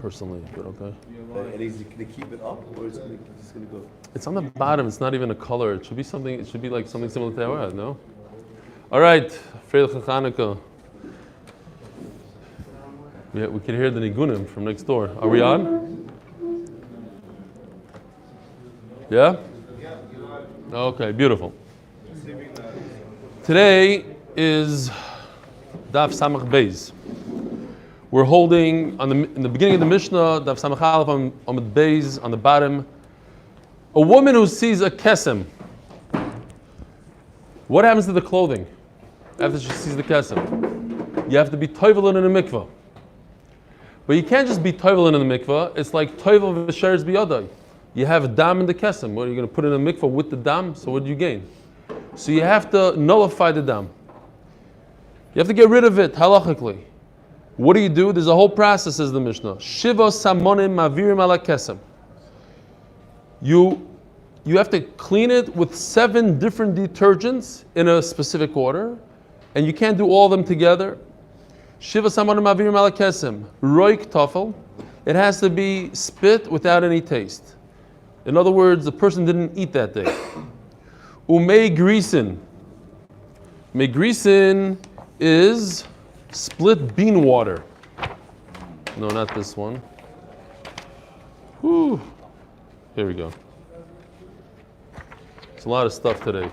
personally, but okay. And he's going to keep it up, or is it just going to go? It's on the bottom. It's not even a color. It should be something. It should be like something similar to our, no? All right, Freilich Chanukah. Yeah, we can hear the nigunim from next door. Are we on? Yeah? Okay, beautiful. Today is Daf Samach Beis. We're holding in the beginning of the Mishnah, Daf Samach Aleph on the Beis, on the bottom. A woman who sees a kesem. What happens to the clothing after she sees the kesem? You have to be toivelin in a mikvah. But you can't just be toivelin in the mikvah. It's like toivel v'sheretz biyadai. You have a dam in the kesem. What are you going to put in a mikvah with the dam? So what do you gain? So you have to nullify the dam. You have to get rid of it halachically. What do? There's a whole process, says the Mishnah. Shiva samonim mavirim ala kesem. You have to clean it with 7 different detergents in a specific order, and you can't do all of them together. Shiva samonim mavirim ala kesem. Roik tafel. It has to be spit without any taste. In other words, the person didn't eat that day. Umei grisin. Megrisin is split bean water. No, not this one. Whew. Here we go. It's a lot of stuff today.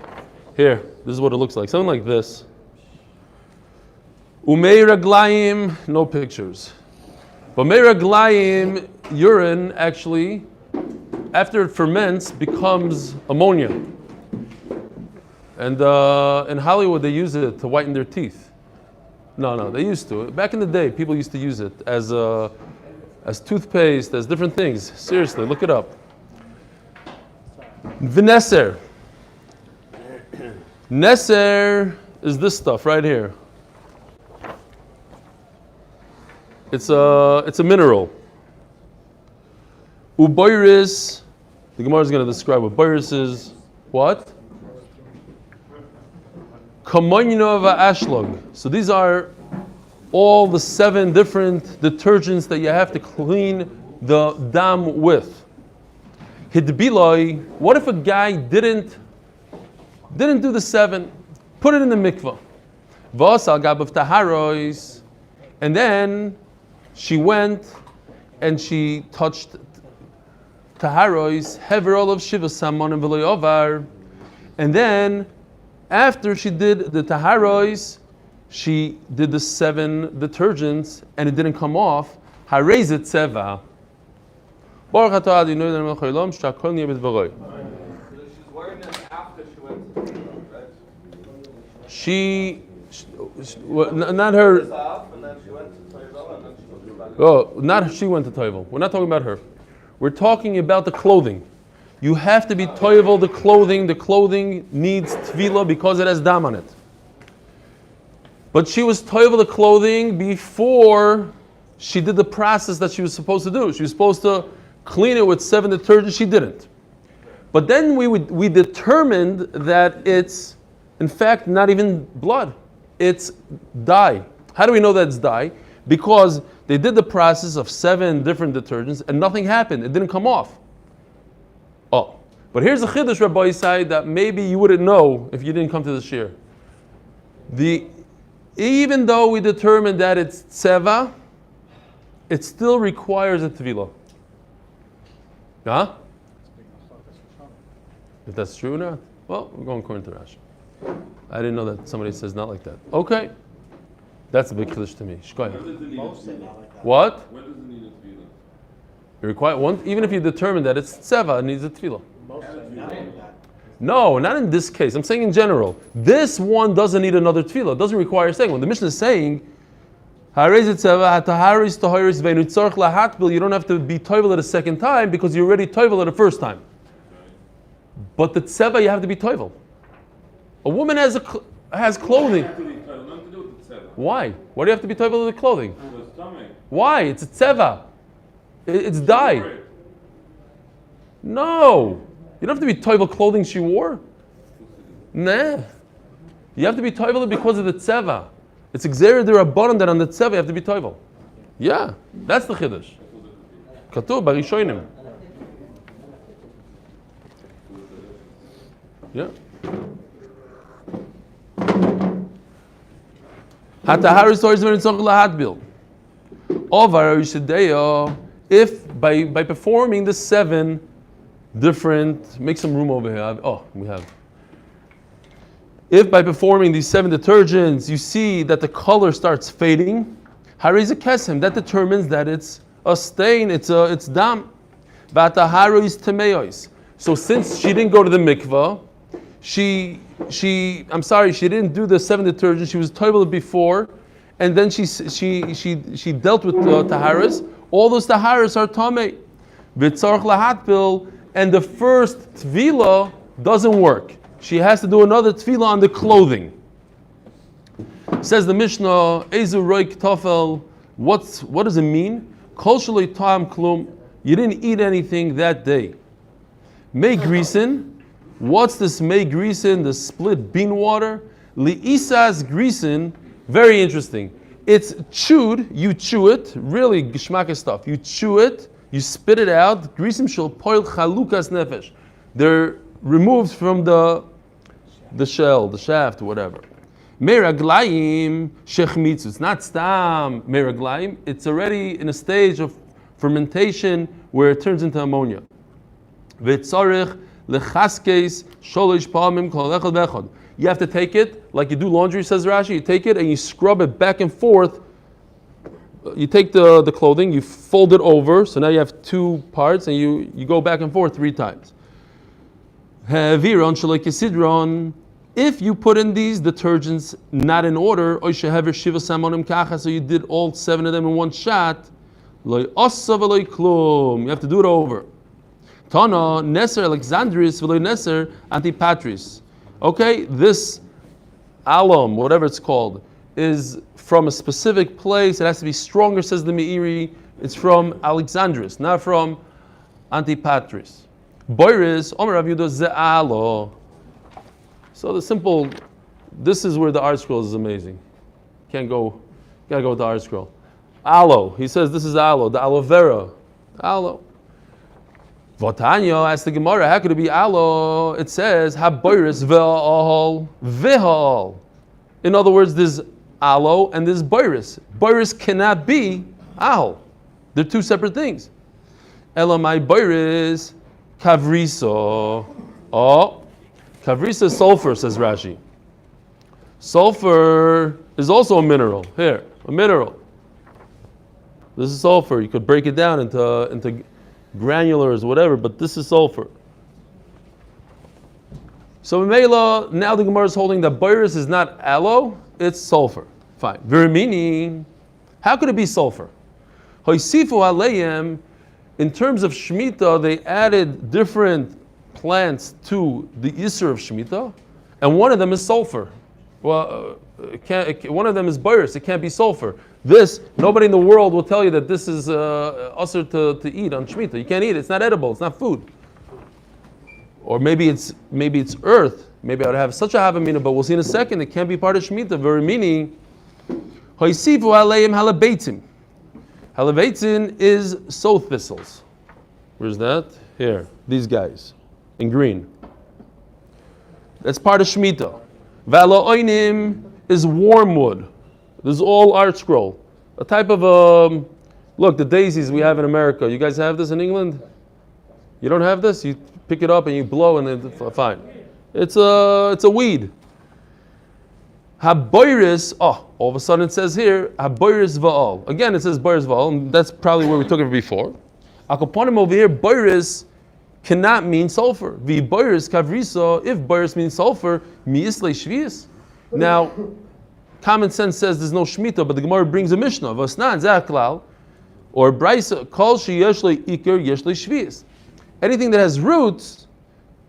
Here, this is what it looks like. Something like this. Umei raglayim, no pictures. But mei raglayim, urine actually, after it ferments, becomes ammonia. And in Hollywood, they use it to whiten their teeth. No, they used to. Back in the day, people used to use it as toothpaste, as different things. Seriously, look it up. V'neser. Neser is this stuff right here. It's a mineral. Uboiris. The Gemara is going to describe what boiris is. What? Kamoinova ashlog. So these are all the 7 different detergents that you have to clean the dam with. Hidbiloi. What if a guy didn't do the 7? Put it in the mikvah. V'asal gabav taharois. And then she went and she touched taharois hever olav shiva samon and v'lo yovar. And then after she did the taharois, she did the 7 detergents and it didn't come off. Harezet seva. Baruch atah Adonai melech haolam sh'hakol niyeh b'dvaroi. She's wearing it after she went to the right? She not her. And then she went to Toivel and then she goes back. Oh, not she went to Toivel. We're not talking about her. We're talking about the clothing. You have to be toivel the clothing. The clothing needs tvila because it has dam on it. But she was toivel the clothing before she did the process that she was supposed to do. She was supposed to clean it with 7 detergents. She didn't. But then we determined that it's in fact not even blood. It's dye. How do we know that it's dye? Because they did the process of 7 different detergents and nothing happened. It didn't come off. Oh, but here's a chiddush, Rabbi Yisai, that maybe you wouldn't know if you didn't come to the shir. Even though we determined that it's tseva, it still requires a tevilah. Huh? If that's true or not? Well, we're going according to Rashi. I didn't know that somebody says not like that. Okay. That's a big chiddush to me. Shkoyah. What? When does it need a tevilah? You require one, even if you determine that it's tseva, it needs a tevilah. No, not in this case. I'm saying in general. This one doesn't need another tevilah. It doesn't require a second one. The Mishnah is saying, you don't have to be toivel it a second time because you already toivel it the first time. But the tseva, you have to be toivel. A woman has clothing. Why? Why do you have to be toivel of the clothing? Why? It's a tseva. It's dye. No. You don't have to be toivel clothing she wore. Nah. You have to be toivel because of the tseva. It's exered the rabbanon that on the tseva you have to be toivel. Yeah, that's the chiddush. Katuv barishonim. Yeah. Hataharis toys when it's lahadbil. Over Yishadeya, if by performing the 7 different, make some room over here. We have. If by performing these 7 detergents, you see that the color starts fading, hariz kesem, that determines that it's a stain, it's dam. Vataharis temeos. So since she didn't go to the mikvah, she didn't do the 7 detergents. She was toivel before, and then she dealt with taharas. All those taharas are tamei. V'tzarch lahatbil, and the first tvila doesn't work. She has to do another tefillah on the clothing. Says the Mishnah, Ezu roik tofel. What does it mean? Kol shaloi ta'am klum. You didn't eat anything that day. Mei grisen. What's this mei grisen? The split bean water. Li'isas grisen. Very interesting. It's chewed. You chew it. Really geshmaka stuff. You chew it. You spit it out. Grisim shel poil chalukas nefesh. They're removed from the shell, the shaft, whatever. Meraglayim shechmitzu. It's not stam meraglayim. It's already in a stage of fermentation where it turns into ammonia. V'tzarich lechaskes sholish palmim kol echad v'echad. You have to take it like you do laundry, says Rashi. You take it and you scrub it back and forth. You take the clothing, you fold it over, so now you have 2 parts, and you go back and forth 3 times. If you put in these detergents not in order, so you did all 7 of them in one shot, you have to do it over. Tana, Neser Alexandris, Neser Antipatris. Okay, this alum, whatever it's called, is from a specific place. It has to be stronger, says the Meiri. It's from Alexandris, not from Antipatris. Boiris, Omer Rav Yehuda Ze'alo. So the simple, this is where the art scroll is amazing. Gotta go with the art scroll. Aloe, he says this is aloe, the aloe vera. Aloe. Votanya asks the Gemara, how could it be aloe? It says, ha-boiris ve'al v'hal. In other words, there's aloe and there's boiris. Boiris cannot be aloe. They're 2 separate things. Elamai boiris kavriso. Oh, kavrisa is sulfur, says Rashi. Sulfur is also a mineral. Here, a mineral. This is sulfur. You could break it down into granulars, whatever, but this is sulfur. So Mela, now the Gemara is holding that boiris is not aloe, it's sulfur. Fine. Virimini, how could it be sulfur? Hoisifu aleim, in terms of Shemitah, they added different plants to the Isser of Shemitah, and one of them is sulfur. Well, one of them is boiris, it can't be sulfur. This, nobody in the world will tell you that this is usher to eat on Shemitah. You can't eat it, it's not edible, it's not food. Or maybe it's earth. Maybe I would have such a havamina, but we'll see in a second. It can't be part of Shemitah. Very meaning, hoisifu aleim halabeitim. Halabeitim is sow thistles. Where's that? Here, these guys, in green. That's part of Shemitah. V'alo'oinim is wormwood. This is all art scroll. A type of look, the daisies we have in America. You guys have this in England? You don't have this? You pick it up and you blow and it's fine. It's a weed. Haboiris, all of a sudden it says here, Haboiris va'al. Again, it says boiris va'al, and that's probably where we took it before. Akoponim over here, boiris cannot mean sulfur. Vi boiris kavrisa, if boiris means sulfur, mi islay shvius. Now, common sense says there's no Shemitah, but the Gemara brings a Mishnah. Vasnan zaklal, or Braisa, kol sheyesh le iker yesh le shvius. Anything that has roots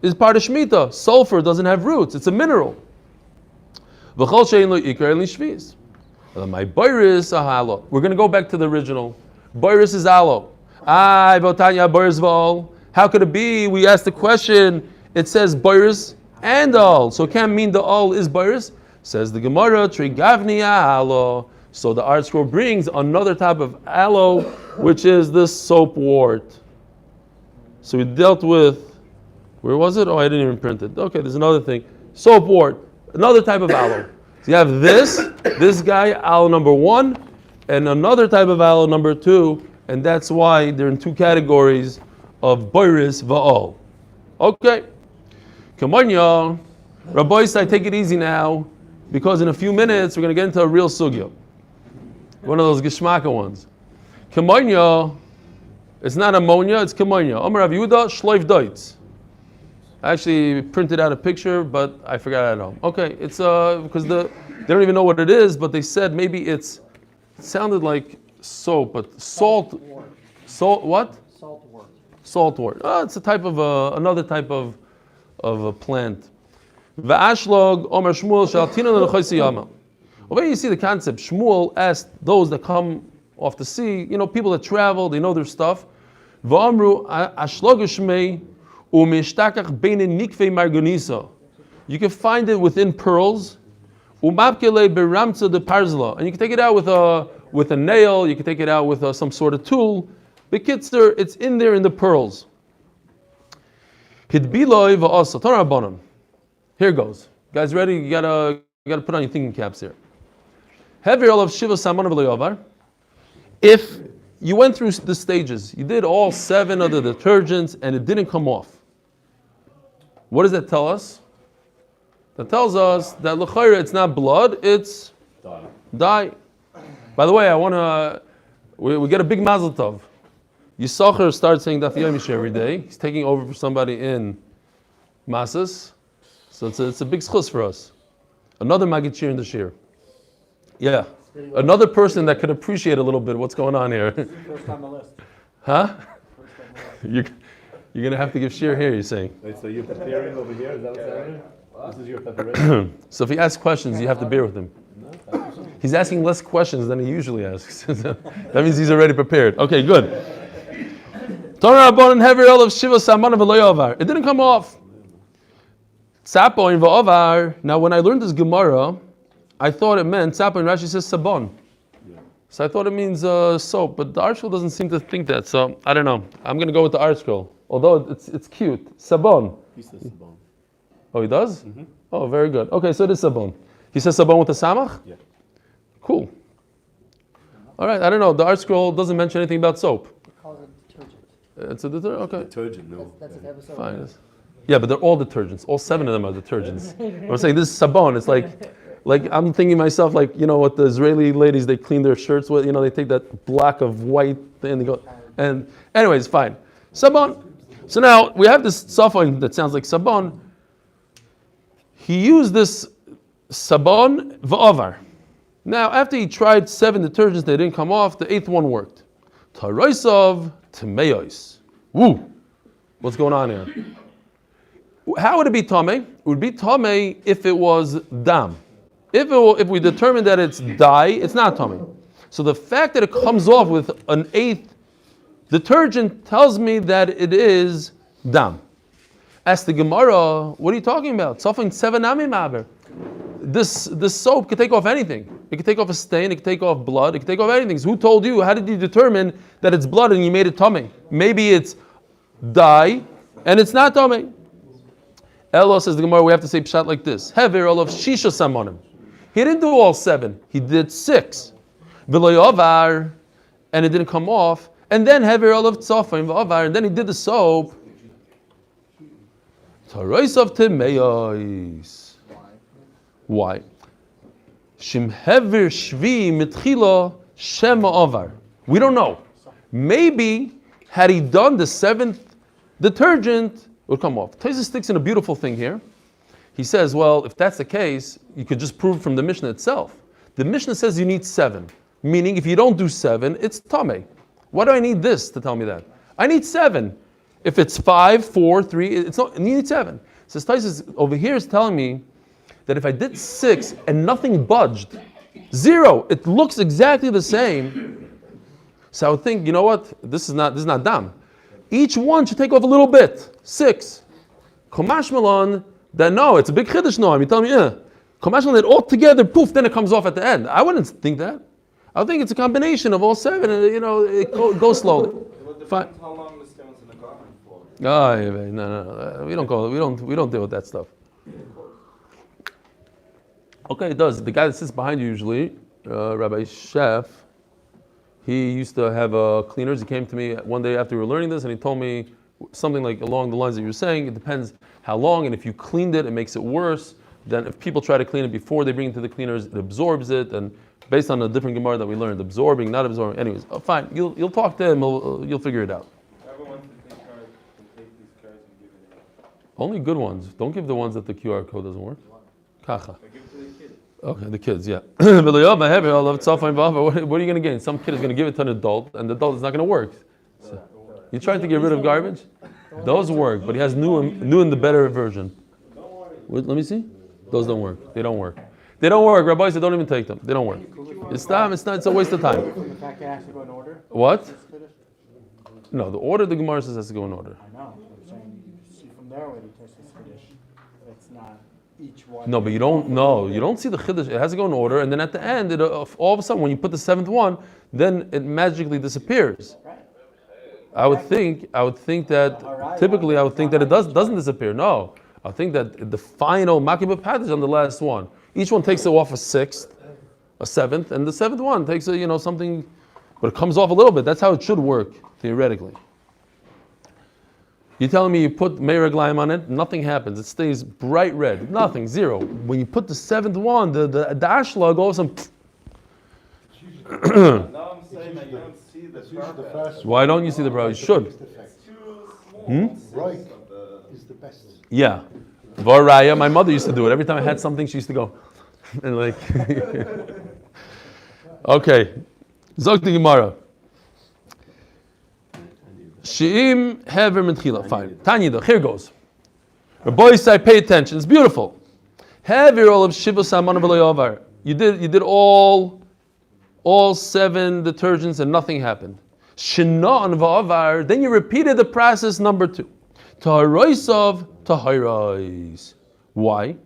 is part of Shemitah. Sulfur doesn't have roots; it's a mineral. V'chol she'ein lo iker ein li shvius. My boiris ahalo. We're going to go back to the original. Boiris is aloe. Votanya boiris v'al. How could it be? We asked the question. It says boiris and all, so it can't mean the all is boiris. Says the Gemara, Trigavni alo. So the art scroll brings another type of aloe, which is the soapwort. So we dealt with, where was it? Oh, I didn't even print it. Okay, there's another thing. Soapwort, another type of aloe. So you have this guy, aloe number 1, and another type of aloe number 2, and that's why they're in 2 categories of boiris va'ol. Okay. Come on, y'all. Rabbi said, take it easy now, because in a few minutes we're going to get into a real sugya. One of those geschmacka ones. Kemonya, it's not ammonia, it's kemonya. Omer Rav Yehuda, shloif doitz. I actually printed out a picture, but I forgot it at home. Okay, it's because they don't even know what it is, but they said maybe it sounded like soap, but salt what? Saltwort. Oh, it's a type of another type of a plant. Va'ashlog Omer Shmuel shaltina l'chaysi yama. Over here you see the concept. Shmuel asked those that come off the sea, people that travel, they know their stuff. V'amru ashlog shmei u'mishtakach beinin nikvei margonisa. You can find it within pearls. Umapkele beramtza de parzla, and you can take it out with a nail. You can take it out with some sort of tool. Bekitzer, it's in there in the pearls. Hidbiloi va'asa tarabanan. Here goes, guys. Ready? You gotta put on your thinking caps here. Heavy all of shiva saman of. If you went through the stages, you did all 7 of the detergents, and it didn't come off. What does that tell us? That tells us that l'chayra, it's not blood, it's dye. By the way, we get a big mazel tov. Yisachar starts saying Daf Yomi every day. He's taking over for somebody in Masas. So it's a big schus for us. Another Magid Shir in the Shir. Yeah. Another person that could appreciate a little bit what's going on here. First on the list. Huh? You're going to have to give Shir here, you're saying. Wait, so you're preparing over here? Is that what's happening? This is your preparation? So if he asks questions, you have to bear with him. He's asking less questions than he usually asks. That means he's already prepared. Okay, good. It didn't come off. Now, when I learned this Gemara, I thought it meant Tzapo, and Rashi says sabon. So I thought it means soap, but the art scroll doesn't seem to think that. So I don't know. I'm going to go with the art scroll, although it's cute. Sabon. He says sabon. Oh, he does? Mm-hmm. Oh, very good. Okay, so it is sabon. He says sabon with a samach? Yeah. Cool. All right, I don't know. The art scroll doesn't mention anything about soap. It calls it detergent. It's a detergent? Okay. Detergent, no. That's an episode. Fine. Yeah, but they're all detergents. All 7 of them are detergents. I'm saying this is sabon. It's like I'm thinking myself, what the Israeli ladies, they clean their shirts with, they take that block of white and they go, and anyways, fine. Sabon. So now we have this safon that sounds like sabon. He used this sabon v'avar. Now, after he tried 7 detergents, they didn't come off, the 8th one worked. Taroisov Tmeos. Woo! What's going on here? How would it be tameh? It would be tameh if it was dam. If we determine that it's dye, it's not tameh. So the fact that it comes off with an 8th detergent tells me that it is dam. Ask the Gemara, what are you talking about? Something 7 nami maver. This soap could take off anything. It could take off a stain, it could take off blood, it could take off anything. So who told you? How did you determine that it's blood and you made it tameh? Maybe it's dye and it's not tameh. Elo, says the Gemara, we have to say pshat like this. Hever of shisha samonim. He didn't do all 7. He did 6. V'lo and it didn't come off. And then hever of tzofim v'avar, and then he did the soap. Tarois of temeos. Why? Shim hever shvi mitchila shema avar. We don't know. Maybe had he done the 7th detergent, it would come off. Taisa sticks in a beautiful thing here. He says, well, if that's the case, you could just prove from the Mishnah itself. The Mishnah says you need 7, meaning if you don't do 7, it's tameh. Why do I need this to tell me that? I need 7. If it's 5, 4, 3, it's not. You need 7. So Taisa over here is telling me that if I did 6 and nothing budged, 0, it looks exactly the same. So I would think, you know what? This is not dam. Each one should take off a little bit. 6. Komash Malon, then no, it's a big chiddush no. You tell me, Komash Malon, that all together, poof, then it comes off at the end. I wouldn't think that. I think it's a combination of all 7. It goes slowly. It Fine. depends how long the skin's in the garment for. Oh, yeah, no. We don't deal with that stuff. Okay, it does. The guy that sits behind you usually, Rabbi Chef, he used to have cleaners. He came to me one day after we were learning this, and he told me something like along the lines that you were saying. It depends how long, and if you cleaned it, it makes it worse. Then if people try to clean it before they bring it to the cleaners, it absorbs it. And based on a different Gemara that we learned, absorbing, not absorbing. Anyways, fine. You'll talk to him. You'll figure it out. Whoever wants to take cards can take these cards and give it out. Only good ones. Don't give the ones that the QR code doesn't work. Kacha. I give it to the kids. Okay, the kids, yeah. What are you going to gain? Some kid is going to give it to an adult, and the adult is not going to work. So, you're trying to get rid of garbage? Those work, but he has new and the better version. Wait, let me see. Those don't work. They don't work. They don't work. Rabbi said, don't even take them. They don't work. It's not. It's a waste of time. The fact that it has to go in order? What? No, the order the Gemara says has to go in order. I know. I'm saying you see from there when you test this Kiddush. It's not each one. No, but you don't see the Chiddush. It has to go in order, and then at the end, all of a sudden, when you put the 7th one, then it magically disappears. Right. I would think that typically it doesn't disappear. No, I think that the final Makibah package on the last one, each one takes it off a 6th, a 7th, and the 7th one takes something, but it comes off a little bit. That's how it should work theoretically. You're telling me you put Meir Aglaim on it, nothing happens. It stays bright red, nothing, 0. When you put the 7th one, the ashlag, all of a sudden. Now I'm saying that you don't see the purpose. Why don't you see the brow? You should. It's too small. Right is the best. Yeah. Varaya, my mother used to do it. Every time I had something, she used to go. And like. Okay. Zok the Gemara. She'im hever mentchila. Fine. Tanya, here goes. Rabbi say, pay attention. It's beautiful. Hever all of shiva saman v'loyavar. You did all 7 detergents and nothing happened. Shinan v'avar. Then you repeated the process number 2. Taharoisav taharais. Why?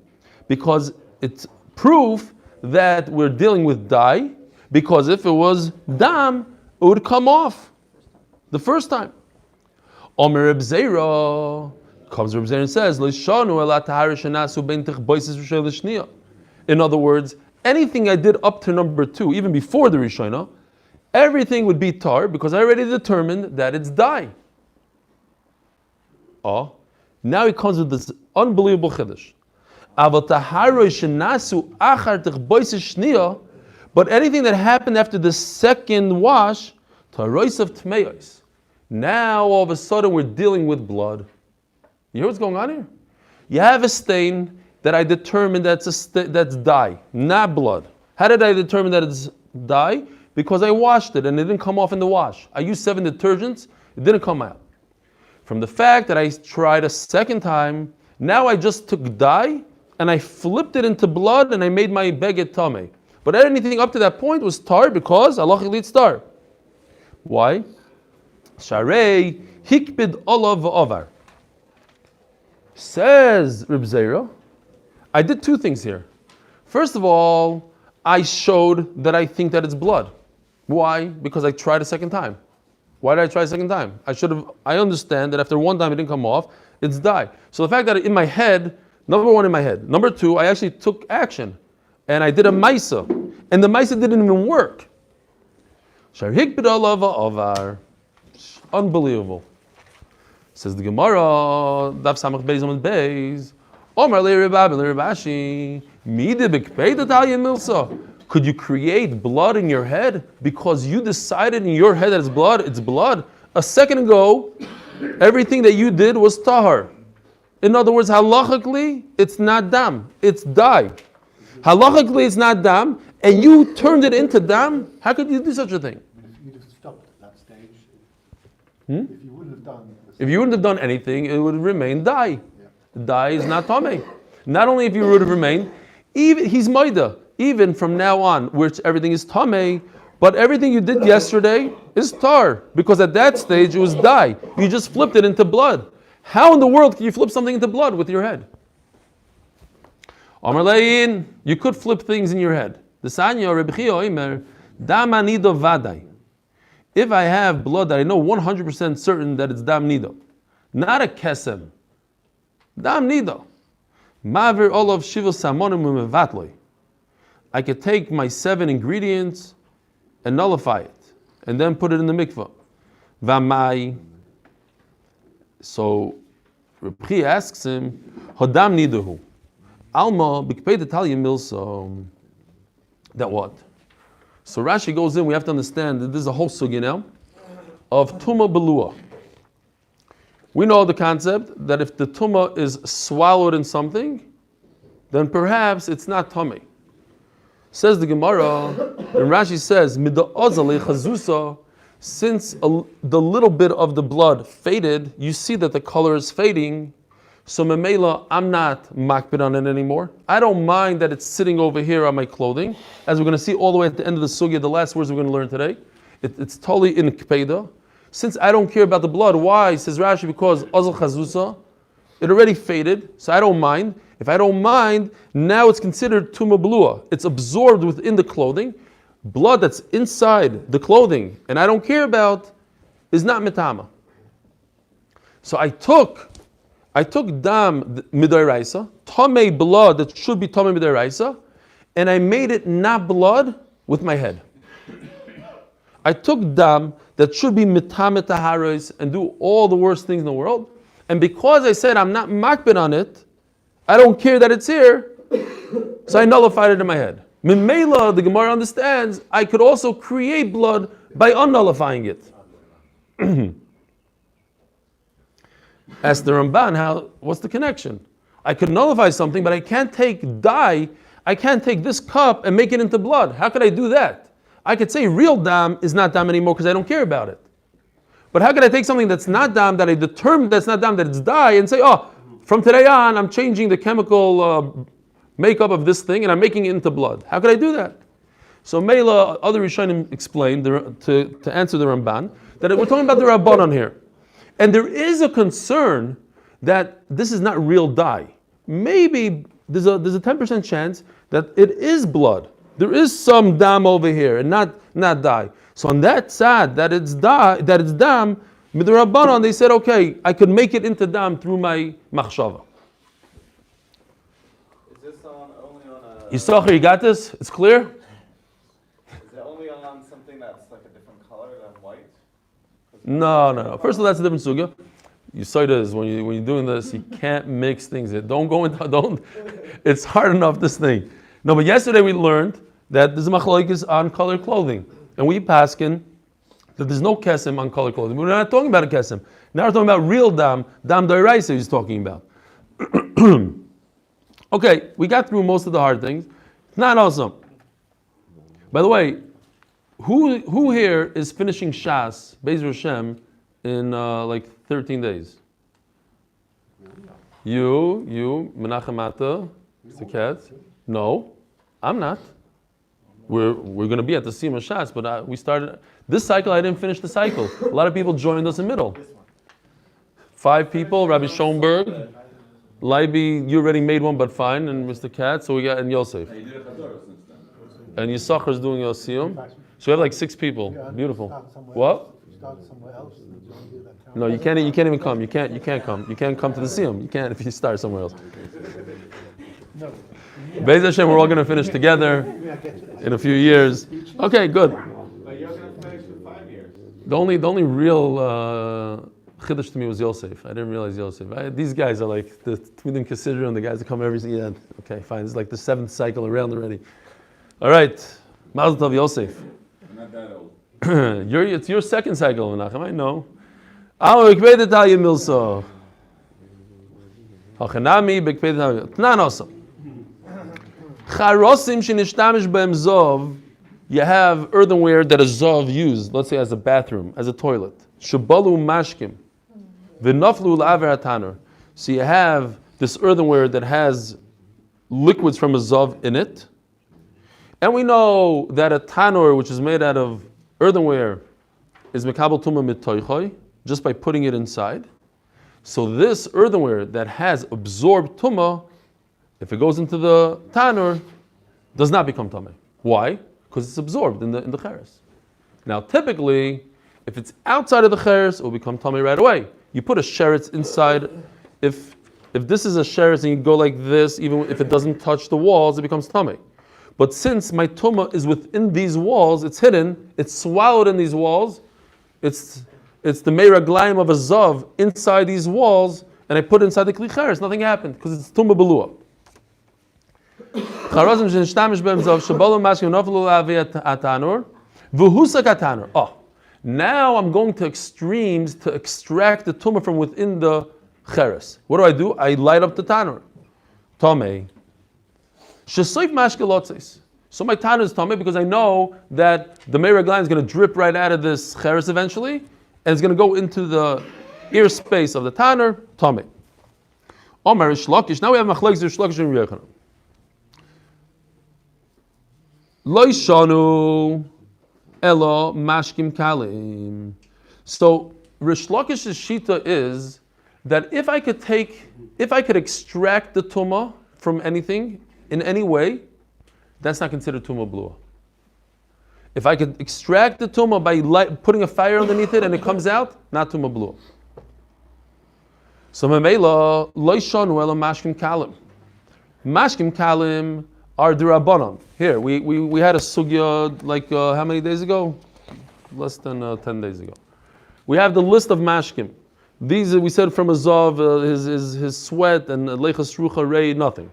Because it's proof that we're dealing with dye. Because if it was dam, it would come off the first time. Omer Reb Zera comes Reb Zera and says, in other words, anything I did up to number 2, even before the Rishona, everything would be tar because I already determined that it's dye. Oh, now he comes with this unbelievable chiddush. But anything that happened after the second wash, tarois of tmeos. Now all of a sudden we're dealing with blood. You hear what's going on here? You have a stain that I determined that's dye, not blood. How did I determine that it's dye? Because I washed it and it didn't come off in the wash. I used 7 detergents, it didn't come out. From the fact that I tried a second time, now I just took dye and I flipped it into blood and I made my beget tameh. But anything up to that point was tar because halachically it's tar. Why? Sharei hikbid olav v'avar. Says Reb Zera, I did 2 things here. First of all, I showed that I think that it's blood. Why? Because I tried a second time. Why did I try a second time? I understand that after one time it didn't come off, it's dye. So the fact that in my head, number 1 in my head. Number 2, I actually took action. And I did a maisa. And the maisa didn't even work. Unbelievable. Says the Gemara, Daf Samach Beis Amud Beis. Omar le Rebab le Rebashi. Mide bekpei d'Italian milsa. Could you create blood in your head because you decided in your head that it's blood? It's blood. A second ago, everything that you did was tahar. In other words, halachically, it's not dam. It's dye. Halachically, it's not dam, and you turned it into dam. How could you do such a thing? If you'd have stopped at that stage, if you wouldn't have done, If you wouldn't have done anything, it would remain dye. Dye is not tameh. Not only if you would have remained, even he's maida. Even from now on, which everything is tameh, but everything you did yesterday is tar because at that stage it was dye. You just flipped it into blood. How in the world can you flip something into blood with your head? Amar lein, you could flip things in your head. The Sanya Reb Chia Omer Dama Niddah Vadai. If I have blood that I know 100% certain that it's Dam Niddah, not a Kesem, Dam Niddah. Mavir Olav Shiva Samonim Mevatloi. I could take my 7 ingredients and nullify it, and then put it in the mikvah. Vamai. So Rabbi asks him, Hodam Nidahu. Alma Bikpei Detalya Milso. That what? So Rashi goes in, we have to understand that this is a whole sugi now of Tuma Belua. We know the concept that if the Tuma is swallowed in something, then perhaps it's not Tummy. Says the Gemara, and Rashi says, Mida Ozale Chazusa, since the little bit of the blood faded, you see that the color is fading. So Memela, I'm not makbid on it anymore. I don't mind that it's sitting over here on my clothing. As we're going to see all the way at the end of the sugya, the last words we're going to learn today, it's totally in kpeda. Since I don't care about the blood, why? Says Rashi, because Ozal Chazusa, it already faded, so I don't mind. If I don't mind, now it's considered Tuma Belua. It's absorbed within the clothing. Blood that's inside the clothing, and I don't care about, is not mitama. So I took dam midairaisa, tamei blood that should be tamei midairaisa, and I made it not blood with my head. I took dam that should be mitame taharos and do all the worst things in the world, and because I said I'm not makbid on it, I don't care that it's here, so I nullified it in my head. Mimela, the Gemara understands, I could also create blood by unnullifying it. Ask the Ramban, what's the connection? I could nullify something, but I can't take dye, I can't take this cup and make it into blood. How could I do that? I could say real dam is not dam anymore because I don't care about it. But how could I take something that's not dam, that I determined that's not dam, that it's dye, and say, oh, from today on, I'm changing the chemical makeup of this thing and I'm making it into blood. How could I do that? So Mela, other Rishonim explained to answer the Ramban that we're talking about the Rabbanon here. And there is a concern that this is not real dye. Maybe there's a 10% chance that it is blood. There is some dam over here and not dye. So on that side that it's dam, with the Rabbanon they said, okay, I could make it into dam through my machshava. Yisachar, you got this? It's clear? Is it only on something that's like a different color than white? No. First of all, that's a different sugya. Yisachar is when you're doing this, you can't mix things. It's hard enough, this thing. No, but yesterday we learned that there's a machlokes on colored clothing. And we paskin that there's no kesem on colored clothing. We're not talking about a kesem. Now we're talking about real dam d'oraisa he's talking about. Okay, we got through most of the hard things. Not awesome. By the way, who here is finishing Shas, Beis Hashem, in like 13 days? You, Menachem Atta, Mr. Katz. No, I'm not. We're going to be at the Sima Shas, but we started this cycle. I didn't finish the cycle. A lot of people joined us in middle. 5 people: Rabbi Schoenberg, Leiby. You already made one, but fine. And Mr. Katz. So we got and Yosef. And Yisachar is doing Yosiyum. So we have like 6 people. Beautiful. What? No, you can't even come. You can't come. You can't come to the Siyum. You can't if you start somewhere else. Be'ez Hashem, we're all going to finish together in a few years. Okay, good. But you're going to finish in 5 years. The only real chiddush to me was Yosef. I didn't realize Yosef. These guys are like the Tmidim Kesidra and the guys that come every year. Okay, fine. It's like the 7th cycle around already. All right, Mazel Tov Yosef. I'm not that old. It's your 2nd cycle, Menachem. I know. Amo bekvei detalye milso. Hachanami bekvei detalye. Tnan also. Charosim shenishtamish be'em zov. You have earthenware that a zov used, let's say as a bathroom, as a toilet. Shabalu mashkim. V'naflu la'aver hatanur. So you have this earthenware that has liquids from a zov in it. And we know that a tanur, which is made out of earthenware, is mekabel tumah mitoichoi, just by putting it inside. So this earthenware that has absorbed tumah, if it goes into the tanur, does not become tameh. Why? because it's absorbed in the cheres. Now, typically, if it's outside of the cheres, it will become tummy right away. You put a sheretz inside. If this is a sheretz and you go like this, even if it doesn't touch the walls, it becomes tummy. But since my tumah is within these walls, it's hidden, it's swallowed in these walls, it's the meiraglaim of a zav inside these walls, and I put it inside the kli cheres, nothing happened, because it's tumah belua. Oh, now I'm going to extremes to extract the tumah from within the cheres. What do? I light up the tanur. Tomei. Shesoif mashkelotzes. So my tanur is tomei because I know that the meiraglaim is going to drip right out of this cheres eventually, and it's going to go into the ear space of the tanur. Tomei. Omer Shlokish. Now we have machlokes Shlokish and Yochanan. Lo yishanu elo mashkim kalim. So Rish Lakish's shita is that if I could extract the tumah from anything in any way, that's not considered tumah blua. If I could extract the tumah by putting a fire underneath it and it comes out, not tumah blua. So memela lo yishanu elo mashkim kalim. Mashkim kalim are durabanan. Here, we had a sugya like how many days ago? Less than 10 days ago. We have the list of mashkim. These we said from a zav, his sweat and leichas rucha rei, nothing.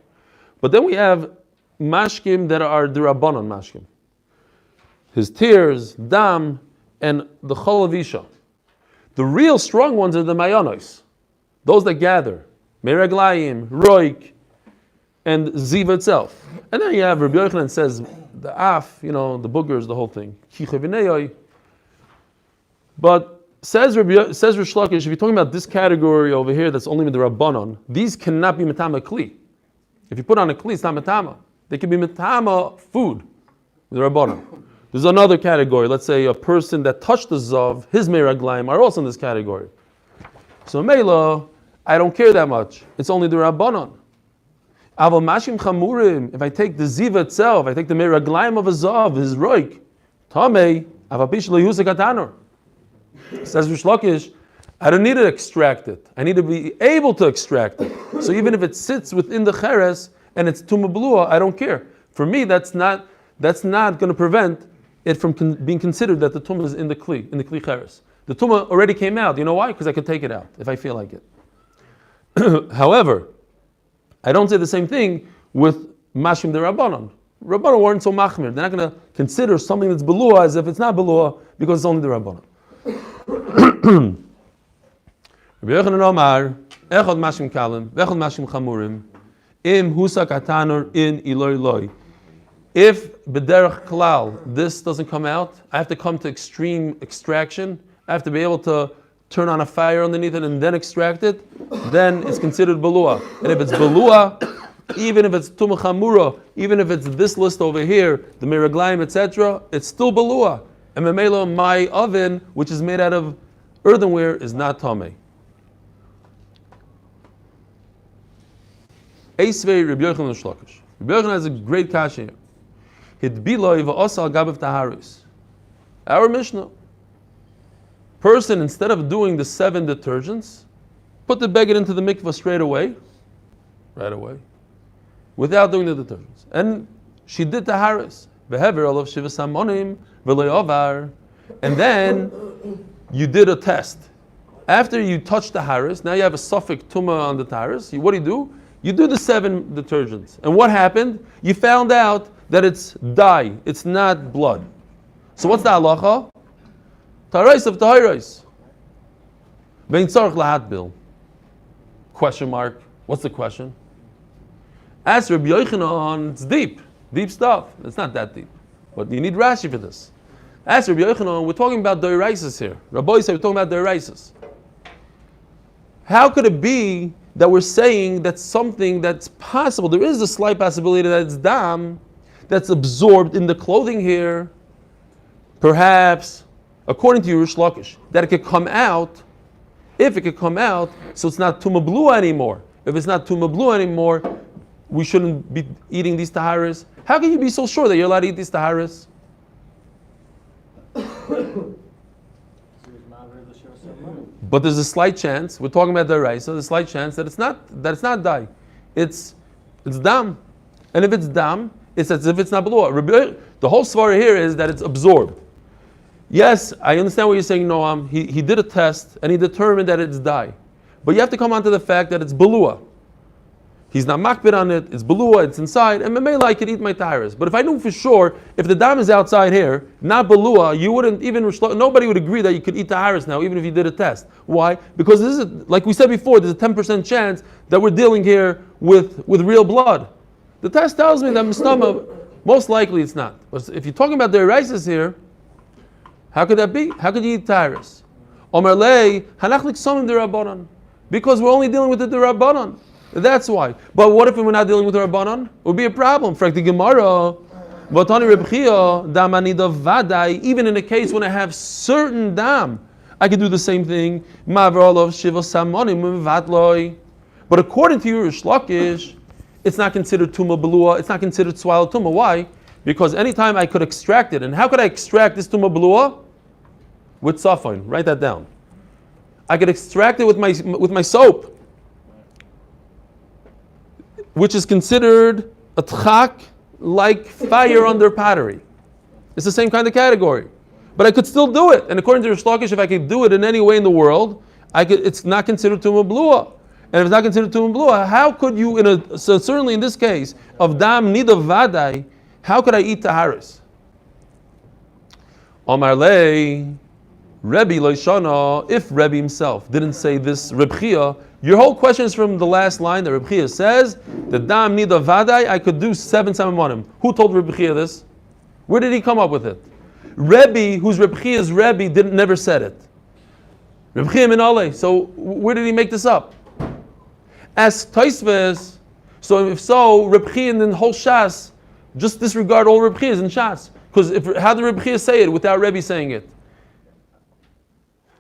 But then we have mashkim that are durabanan mashkim. His tears, dam, and the cholavisha. The real strong ones are the mayanos. Those that gather. Meraglayim, roik, and ziva itself. And then you have Rabbi Yochanan says the af, the boogers, the whole thing. But says Rish Lakish, if you're talking about this category over here that's only with the Rabbanon, these cannot be metama kli. If you put on a kli, it's not metama. They can be metama food, the Rabbanon. There's another category. Let's say a person that touched the zav, his meiraglaim are also in this category. So Mela, I don't care that much. It's only the Rabbanon. Aval mashim chamurim. If I take the ziva itself, I take the meiraglaim of a zav, his roik, tamei avapish lo yusek atanor. Says Rish Lakish, I don't need to extract it. I need to be able to extract it. So even if it sits within the cheres and it's tumah blua, I don't care. For me, that's not going to prevent it from being considered that the tumah is in the kli cheres. The tumah already came out. You know why? Because I could take it out if I feel like it. However, I don't say the same thing with mashim de Rabbanon. Rabbanon weren't so machmir. They're not going to consider something that's belua as if it's not belua because it's only the Rabbanon. Rabbi Yochanan Omar, echad mashim kalim, vechad mashim chamurim, im husak atanur in iloi loi. If b'derech klal this doesn't come out, I have to come to extreme extraction. I have to be able to turn on a fire underneath it and then extract it, then it's considered belua. And if it's belua, even if it's tumah chamura, even if it's this list over here, the miraglaim, etc., it's still belua. And memelo, my oven, which is made out of earthenware, is not tamei. Eisvei Rabbi Yochanan Shlokish. Rabbi Yochanan has a great kasha here. Hidbiloi v'osal gabav taharis. Our Mishnah. Person, instead of doing the 7 detergents, put the beged into the mikvah straight away, right away, without doing the detergents. And she did taharis. Vehever olav shivas hamonim v'lo yovar. And then you did a test. After you touch the haris, now you have a suffix tumah on the taharis. What do? You do the 7 detergents. And what happened? You found out that it's dye. It's not blood. So what's the halacha? Taharis of taharis. Vein tzarich lahat bil. Question mark. What's the question? Ask Rabbi Yochanan. It's deep stuff. It's not that deep, but you need Rashi for this. Ask Rabbi Yochanan. We're talking about doiraisis here. Rabbi said we're talking about doiraisis. How could it be that we're saying that's something that's possible? There is a slight possibility that it's dam that's absorbed in the clothing here. Perhaps, according to Rish Lakish, that it could come out. If it could come out, so it's not tumah blua anymore. If it's not tumah blua anymore, we shouldn't be eating these taharis. How can you be so sure that you're allowed to eat these taharis? But there's a slight chance. We're talking about the rice. So there's a slight chance that it's not dye. It's dam, and if it's dam, it's as if it's not beluah. The whole svara here is that it's absorbed. Yes, I understand what you're saying, Noam. He did a test and he determined that it's dye, but you have to come onto the fact that it's beluah. He's not makbid on it. It's beluah. It's inside, and maybe I could eat my taharis. But if I knew for sure, if the dam is outside here, not beluah, you wouldn't even. Nobody would agree that you could eat taharis now, even if you did a test. Why? Because this is, like we said before, there's a 10% chance that we're dealing here with real blood. The test tells me that mistama, most likely it's not. But if you're talking about the rices here, how could that be? How could you eat taharis? Omar lei hanachlik somim derabanan, because we're only dealing with the derabanan. That's why. But what if we're not dealing with the Rabbanon? It would be a problem. For the Gemara, even in a case when I have certain dam, I could do the same thing. But according to your Rish Lakish, it's not considered Tumah Belua, it's not considered Swallow Tumah. Why? Because anytime I could extract it. And how could I extract this Tumah Belua? With Safon. Write that down. I could extract it with my soap, which is considered a tchak, like fire under pottery. It's the same kind of category. But I could still do it. And according to Rish Lakish, if I could do it in any way in the world, it's not considered Tumah Blua. And if it's not considered Tumah Blua, how could you, so certainly in this case, of Dam Niddah Vadai, how could I eat Taharis? Omar Lei, Rebbe Loishana, if Rebbe himself didn't say this, Reb Chia, your whole question is from the last line that Reb Chia says, the Dam Niddah Vadai, I could do 7 samamonim. Who told Reb Chia this? Where did he come up with it? Rebbe, who's Reb Chia's Rebbe, never said it. Reb Chia min Alei. So where did he make this up? As Taisves, so if so, Reb Chia and the whole Shas, just disregard all Reb Chia's in Shas. Because how did Reb Chia say it without Rebbe saying it?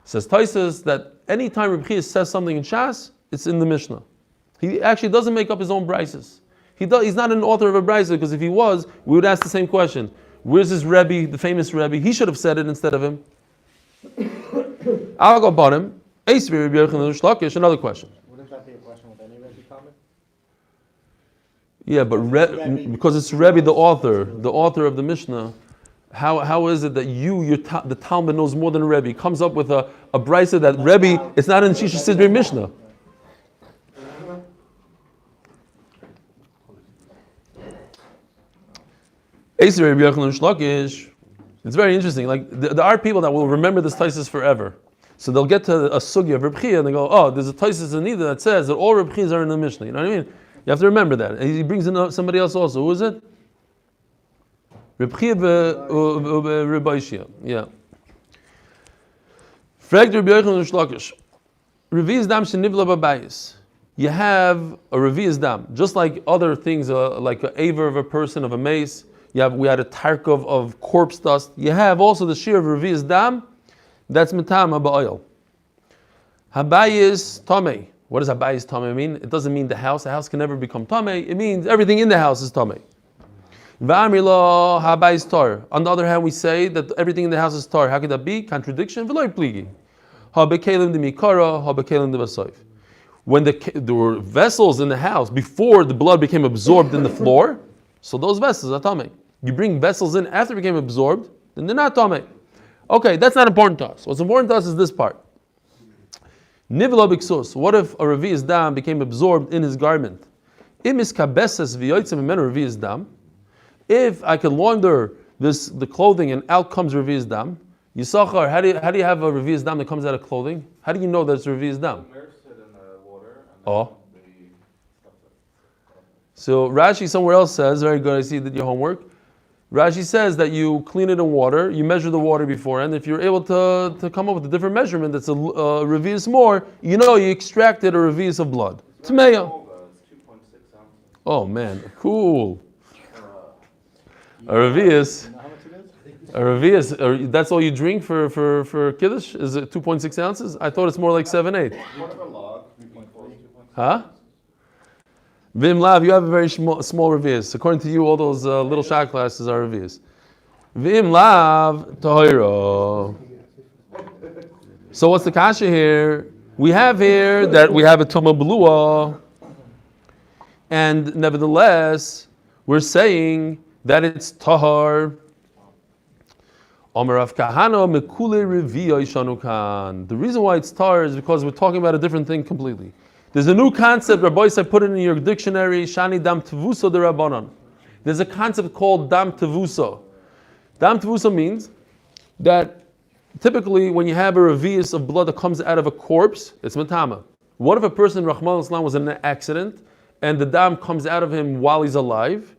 Says Taisves that anytime Reb Chia says something in Shas, it's in the Mishnah. He actually doesn't make up his own brises. He's not an author of a brisa, because if he was, we would ask the same question. Where's his Rebbe, the famous Rebbe? He should have said it instead of him. I'll go about him. Another question. Wouldn't that be a question with any Rebbe comment? Yeah, but because it's Rebbe, the author of the Mishnah, how is it that the Talmud knows more than Rebbe? Comes up with a brisa that Rebbe, it's not in Shisha Sidrei Mishnah. It's very interesting. Like there are people that will remember this Taisus forever. So they'll get to a sugya of Reb Chia and they go, oh, there's a Taisus in Niddah that says that all Reb Chias are in the Mishnah. You know what I mean? You have to remember that. And he brings in somebody else also. Who is it? Reb Chia Rebbeishia. Yeah. Fragt Reb Yochanan Rish Lakish. Revi'ez dam shenivla b'bayis. You have a revi'ez dam, just like other things, like an aver of a person, of a mace. We had a tarkov of corpse dust. You have also the shear of revi'ez dam. That's metama ba'oil. Habayis tamei. What does habayis tamei mean? It doesn't mean the house. The house can never become tamei. It means everything in the house is tamei. V'amrilo habayis tar. On the other hand, we say that everything in the house is tar. How could that be? Contradiction. V'loy pligi. Habekelim demikara. Habekelim devasoif. When there were vessels in the house before the blood became absorbed in the floor, so those vessels are tamei. You bring vessels in after it became absorbed, then they're not tamei. Okay, that's not important to us. What's important to us is this part. Nivla biksus. What if a revi'ez dam became absorbed in his garment? If I can launder the clothing and out comes revi'ez dam, Yisachar, how do you have a revi'ez dam that comes out of clothing? How do you know that it's revi'ez dam? Immerse it in the water and Oh. So Rashi somewhere else says, very good, I see that your homework. Rashi says that you clean it in water, you measure the water beforehand. If you're able to come up with a different measurement that's a revi'ez more, you extracted a revi'ez of blood. Tmeya. It's 2.6 ounces. Oh man, cool. A revi'ez. You know how much it is? A revi'ez, that's all you drink for Kiddush? Is it 2.6 ounces? I thought it's more like 7-8. Quarter of a log, 3.4, 2.6. Huh? Vim Lav, you have a very small revi'ez. According to you, all those little shot glasses are revi'ez. V'im lav tahira. So what's the kasha here? We have here that we have a tuma blua, and nevertheless we're saying that it's tahar. Omer Rav Kahana mekule reviya ishanukan. The reason why it's tahar is because we're talking about a different thing completely. There's a new concept, Rabbi said, put it in your dictionary, Shani Dam Tevusa de Rabbanan. There's a concept called Dam Tevusa. Dam Tevusa means that typically when you have a revius of blood that comes out of a corpse, it's matama. What if a person, Rahman al-Islam, was in an accident and the dam comes out of him while he's alive?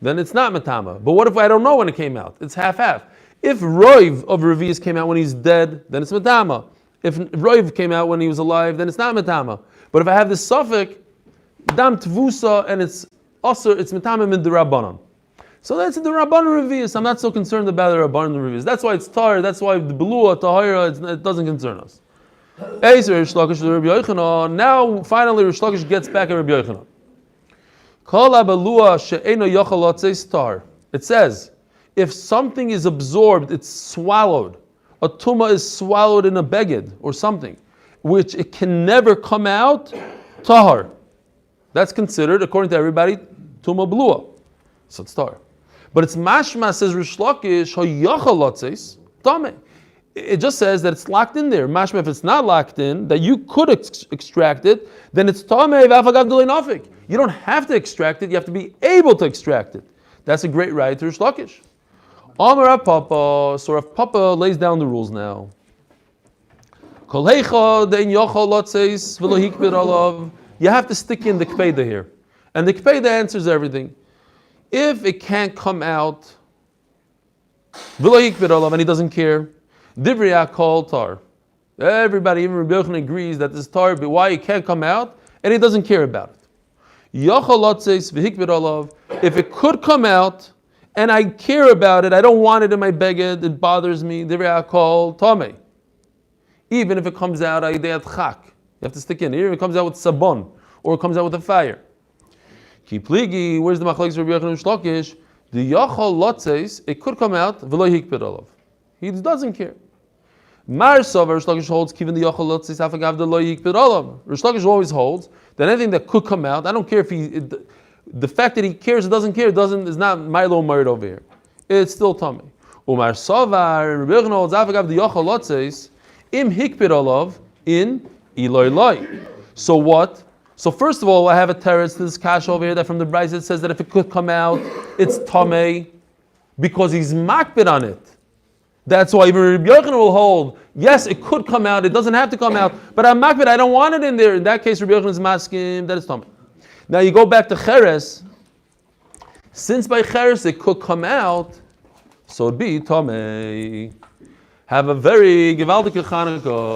Then it's not matama. But what if I don't know when it came out? It's half-half. If Roiv of revius came out when he's dead, then it's matama. If Roiv came out when he was alive, then it's not matama. But if I have this suffix, dam tvusa, and it's usr, it's metamim in the rabbanon. So that's the rabbanon revius. I'm not so concerned about the rabbanon revius. That's why it's tar. That's why the belua tahira, it doesn't concern us. Now finally Rish Lakish gets back at Rabbi Yochanan. It says, if something is absorbed, it's swallowed. A tumah is swallowed in a beged or something, which it can never come out, tahar. That's considered, according to everybody, tumah blua. So it's tahar. But it's mashma, says Rish Lakish, hayachalotzes, tameh. It just says that it's locked in there. Mashma, if it's not locked in, that you could extract it, then it's tameh v'afagav d'lei nafik. You don't have to extract it, you have to be able to extract it. That's a great right to Rish Lakish. Amar Rav Papa, so Rav Papa lays down the rules now. You have to stick in the kpeda here. And the kpeda answers everything. If it can't come out, and he doesn't care, divrei kol tar. Everybody, even Rabbi Yochanan, agrees that this tar, but why it can't come out, and he doesn't care about it. If it could come out, and I care about it, I don't want it in my beged, it bothers me, divrei kol tameh. Even if it comes out, you have to stick in. Even if it comes out with sabon, or it comes out with a fire. Kipligi, where's the machlekes Rabbi Yochanan Shlokish? The yachal lotzes, it could come out, v'lo hikpid olav. He doesn't care. Mar Sover, Rish Lakish holds, given the yachal lotzes, afagav lo hikpid olav. Rish Lakish always holds that anything that could come out, I don't care if the fact that he cares or doesn't care, is not Milo Murd over here. It's still tummy. Umar Sovar, Rabbi Yochanan holds, afagav the yachal lotzes, im hikpid olav in Eloi Loi. So what? So first of all, I have a teretz to this kash over here that from the Brayz it says that if it could come out, it's tamei because he's makbid on it. That's why even Rabbi Yochanan will hold, yes, it could come out, it doesn't have to come out, but I'm makbid, I don't want it in there. In that case, Rabbi Yochanan is maskim, that is tamei. Now you go back to cheres. Since by cheres it could come out, so it'd be tamei. Have a very gewaltige Chanukah.